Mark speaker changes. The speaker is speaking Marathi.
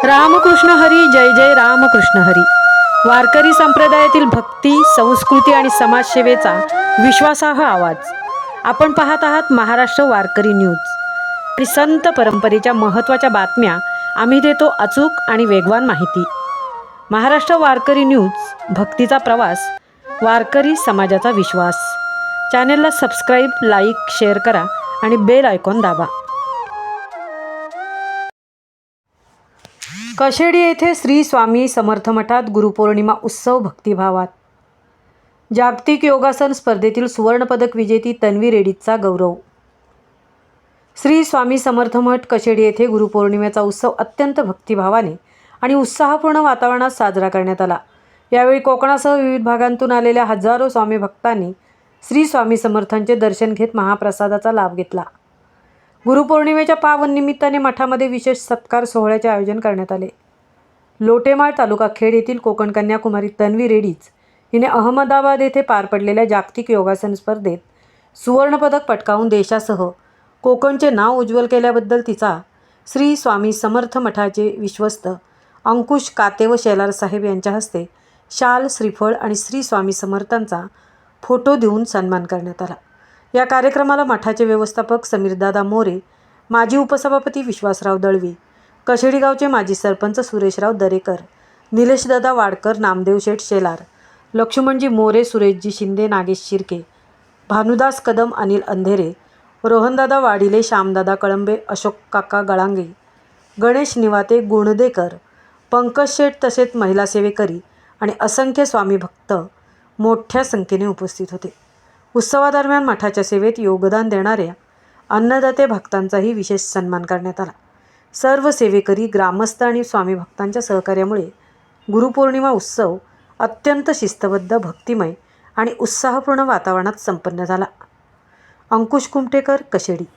Speaker 1: रामकृष्ण हरी, जय जय रामकृष्ण हरी. वारकरी संप्रदायातील भक्ती, संस्कृती आणि समाजसेवेचा विश्वासार्ह आवाज. आपण पाहत आहात महाराष्ट्र वारकरी न्यूज. आणि संत परंपरेच्या महत्त्वाच्या बातम्या आम्ही देतो अचूक आणि वेगवान माहिती. महाराष्ट्र वारकरी न्यूज, भक्तीचा प्रवास, वारकरी समाजाचा विश्वास. चॅनेलला सबस्क्राईब, लाईक, शेअर करा आणि बेल आयकॉन दाबा. कशेडी येथे श्री स्वामी समर्थ मठात गुरुपौर्णिमा उत्सव भक्तिभावात. जागतिक योगासन स्पर्धेतील सुवर्णपदक विजेती तन्वी रेड्डीचा गौरव. श्री स्वामी समर्थ मठ कशेडी येथे गुरुपौर्णिमेचा उत्सव अत्यंत भक्तिभावाने आणि उत्साहपूर्ण वातावरणात साजरा करण्यात आला. यावेळी कोकणासह विविध भागांतून आलेल्या हजारो स्वामी भक्तांनी श्री स्वामी समर्थांचे दर्शन घेत महाप्रसादाचा लाभ घेतला. गुरुपौर्णिमेच्या पावन निमित्ताने मठामध्ये विशेष सत्कार सोहळ्याचे आयोजन करण्यात आले. लोटेमाळ तालुका खेड येथील कोकण कन्याकुमारी तन्वी रेड्डीज हिने अहमदाबाद येथे पार पडलेल्या जागतिक योगासन स्पर्धेत सुवर्णपदक पटकावून देशासह कोकणचे नाव उज्ज्वल केल्याबद्दल तिचा श्री स्वामी समर्थ मठाचे विश्वस्त अंकुश काते व शेलार साहेब यांच्या हस्ते शाल, श्रीफळ आणि श्री स्वामी समर्थांचा फोटो देऊन सन्मान करण्यात आला. या कार्यक्रमाला मठाचे व्यवस्थापक समीरदादा मोरे, माजी उपसभापती विश्वासराव दळवी, कशेडी गावचे माजी सरपंच सुरेशराव दरेकर, निलेशदादा वाडकर, नामदेव शेठ शेलार, लक्ष्मणजी मोरे, सुरेशजी शिंदे, नागेश शिर्के, भानुदास कदम, अनिल अंधेरे, रोहनदादा वाडिले, श्यामदादा कळंबे, अशोक काका गळांगे, गणेश निवाते, गुणदेकर, पंकज शेठ तसेच महिला सेवेकरी आणि असंख्य स्वामी भक्त मोठ्या संख्येने उपस्थित होते. उत्सवादरम्यान मठाच्या सेवेत योगदान देणाऱ्या अन्नदाते भक्तांचाही विशेष सन्मान करण्यात आला. सर्व सेवेकरी, ग्रामस्थ आणि स्वामी भक्तांच्या सहकार्यामुळे गुरुपौर्णिमा उत्सव अत्यंत शिस्तबद्ध, भक्तिमय आणि उत्साहपूर्ण वातावरणात संपन्न झाला. अंकुश कुमटेकर, कशेडी.